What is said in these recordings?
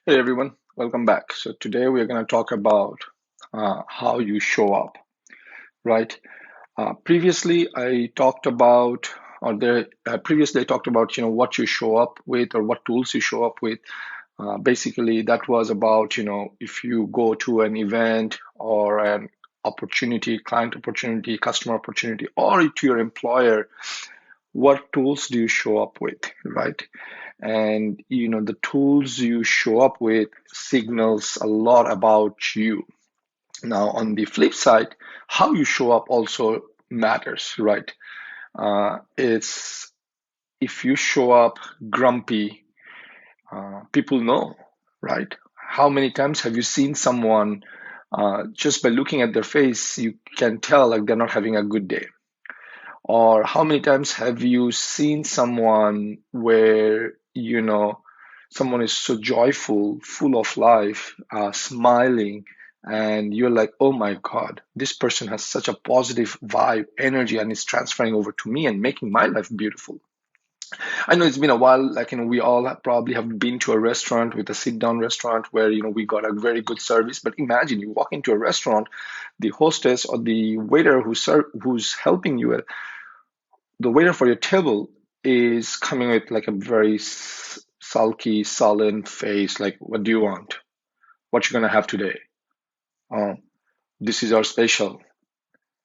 Hey everyone, welcome back. So today we are going to talk about how you show up, right? Previously I talked about, or there previously I talked about, what you show up with or what tools you show up with. Basically, that was about, if you go to an event or an opportunity, client opportunity, customer opportunity, or to your employer, what tools do you show up with, right? And the tools you show up with signals a lot about you. Now on the flip side, how you show up also matters, right? It's If you show up grumpy, people know, right? How many times have you seen someone, just by looking at their face you can tell like they're not having a good day? Or how many times have you seen someone where, someone is so joyful, full of life, smiling, and you're like, oh my God, this person has such a positive vibe, energy, and is transferring over to me and making my life beautiful. I know it's been a while, like, we all probably have been to a restaurant with a sit down restaurant where, we got a very good service. But imagine you walk into a restaurant, the hostess or the waiter who's helping you, the waiter for your table is coming with like a very sulky, sullen face, like, what do you want? What you gonna have today? Oh, this is our special.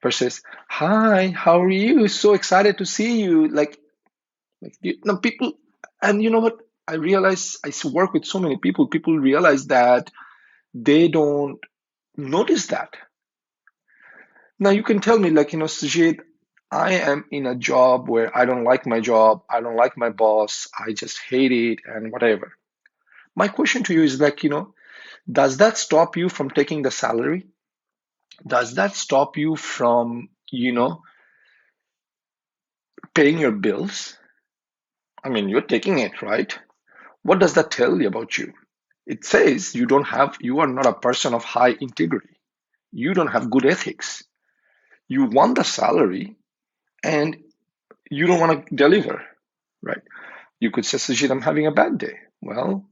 Versus, hi, how are you? So excited to see you. People, and you know what? I realize work with so many people. People realize that they don't notice that. Now you can tell me, like, Sujit, I am in a job where I don't like my job, I don't like my boss, I just hate it and whatever. My question to you is like, does that stop you from taking the salary? Does that stop you from, paying your bills? I mean, you're taking it, right? What does that tell you about you? It says you are not a person of high integrity. You don't have good ethics. You want the salary and you don't want to deliver, right? You could say, Sujit, I'm having a bad day. Well,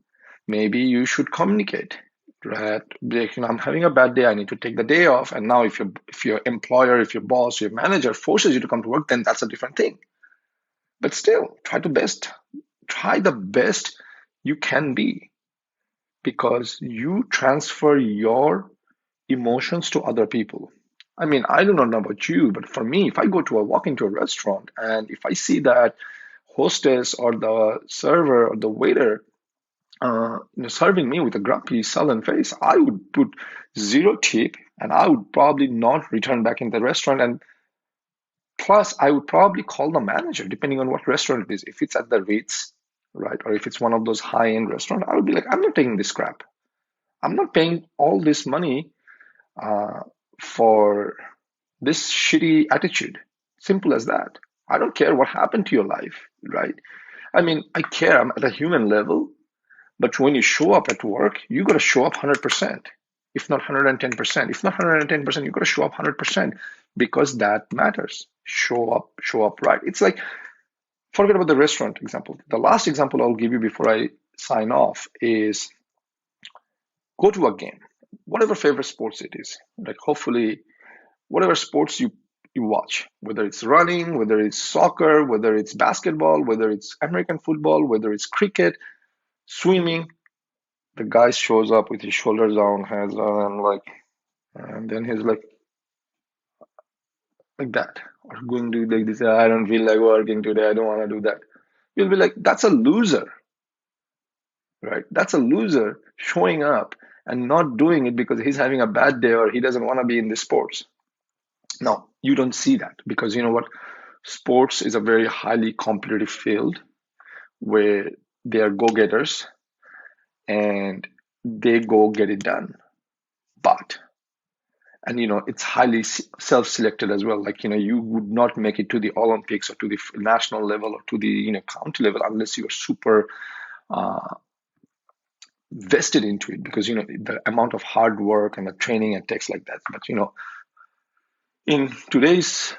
maybe you should communicate, right? Like, I'm having a bad day. I need to take the day off. And now, if your employer, if your boss, your manager forces you to come to work, then that's a different thing. But still, try the best you can be, because you transfer your emotions to other people. I mean, I do not know about you, but for me, if I walk into a restaurant and if I see that hostess or the server or the waiter, serving me with a grumpy, sullen face, I would put zero tip and I would probably not return back in the restaurant. And plus, I would probably call the manager, depending on what restaurant it is. If it's at the Ritz, right, or if it's one of those high-end restaurants, I would be like, I'm not taking this crap. I'm not paying all this money uh, for this shitty attitude. Simple as that. I don't care what happened to your life, right? I mean, I care. I'm at a human level, but when you show up at work, you got to show up 100%, if not 110%. If not 110%, you got to show up 100% because that matters. Show up right. It's like, forget about the restaurant example. The last example I'll give you before I sign off is go to a game, whatever favorite sports it is. Like, hopefully, whatever sports you watch, whether it's running, whether it's soccer, whether it's basketball, whether it's American football, whether it's cricket, swimming, the guy shows up with his shoulders down, hands down, and like, and then he's like that, or going to like this. I don't feel like working today. I don't want to do that. You'll be like, that's a loser, right? That's a loser showing up and not doing it because he's having a bad day or he doesn't want to be in the sports. Now, you don't see that because you know what? Sports is a very highly competitive field where they are go-getters and they go get it done. But and it's highly self-selected as well. Like, you would not make it to the Olympics or to the national level or to the county level unless you are super uh, vested into it, because the amount of hard work and the training and takes like that. But in today's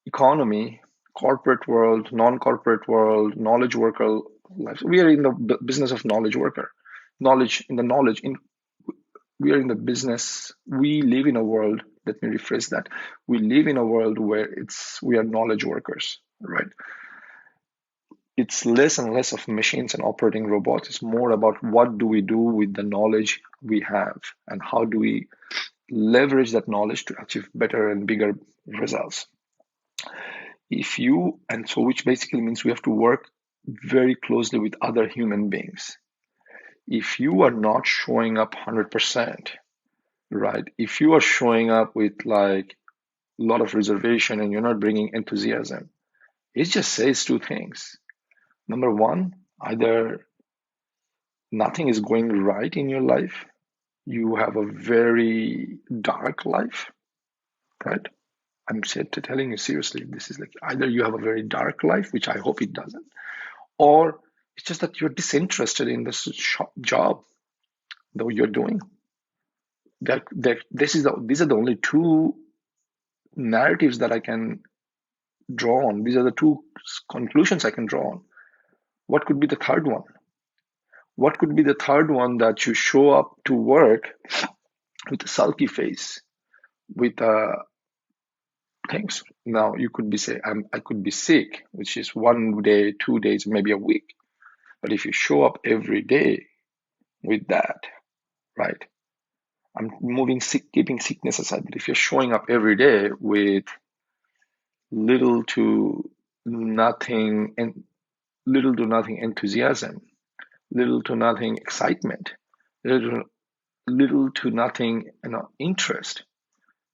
economy, corporate world, non-corporate world, knowledge worker life, we are in the business of knowledge worker. knowledge, in the knowledge, in we are in the business. We live in a world, let me rephrase that. We live in a world where we are knowledge workers, right? It's less and less of machines and operating robots. It's more about what do we do with the knowledge we have and how do we leverage that knowledge to achieve better and bigger results. And so which basically means we have to work very closely with other human beings. If you are not showing up 100%, right? If you are showing up with like a lot of reservation and you're not bringing enthusiasm, it just says two things. Number one, either nothing is going right in your life, you have a very dark life, right? I'm telling you seriously, this is like either you have a very dark life, which I hope it doesn't, or it's just that you're disinterested in this job that you're doing. These are the only two narratives that I can draw on. These are the two conclusions I can draw on. What could be the third one? What could be the third one that you show up to work with a sulky face, with things? Now you could be say, I could be sick, which is 1 day, 2 days, maybe a week. But if you show up every day with that, right? I'm keeping sickness aside, but if you're showing up every day with little to nothing enthusiasm, little to nothing excitement, little to nothing interest,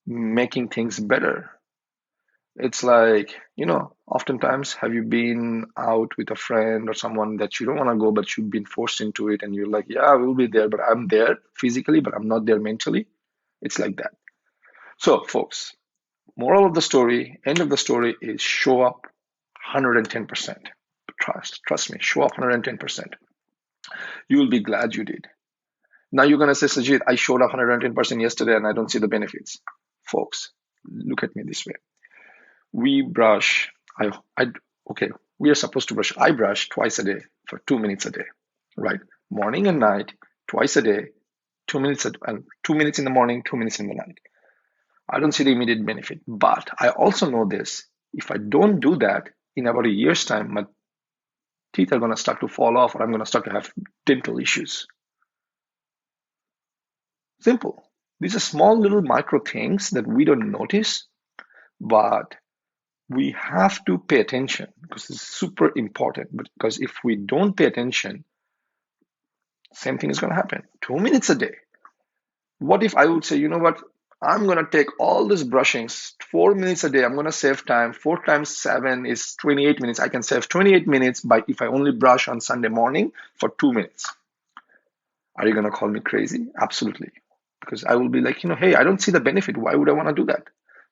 making things better. It's like, oftentimes have you been out with a friend or someone that you don't want to go, but you've been forced into it and you're like, yeah, we'll be there, but I'm there physically, but I'm not there mentally. It's like that. So folks, moral of the story, end of the story is show up 110%. Trust me, show up 110%. You will be glad you did. Now you're going to say, Sajid, I showed up 110% yesterday and I don't see the benefits. Folks, look at me this way. We brush, we are supposed to brush. I brush twice a day for 2 minutes a day, right? Morning and night, twice a day, 2 minutes, and 2 minutes in the morning, 2 minutes in the night. I don't see the immediate benefit, but I also know this. If I don't do that, in about a year's time, my teeth are going to start to fall off or I'm going to start to have dental issues. Simple. These are small little micro things that we don't notice, but we have to pay attention because it's super important. Because if we don't pay attention, same thing is going to happen. 2 minutes a day. What if I would say, you know what? I'm going to take all these brushings, 4 minutes a day. I'm going to save time. 4 times 7 is 28 minutes. I can save 28 minutes if I only brush on Sunday morning for 2 minutes. Are you going to call me crazy? Absolutely. Because I will be like, hey, I don't see the benefit. Why would I want to do that?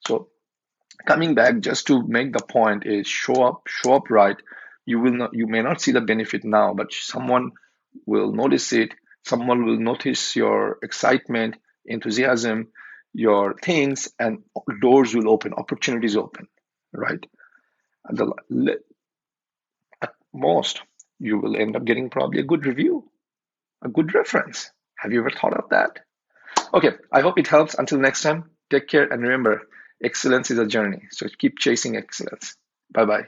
So coming back, just to make the point, is show up right. You may not see the benefit now, but someone will notice it. Someone will notice your excitement, enthusiasm, your things, and doors will open, opportunities open, right? At most, you will end up getting probably a good review, a good reference. Have you ever thought of that? Okay, I hope it helps. Until next time, take care and remember, excellence is a journey. So keep chasing excellence. Bye-bye.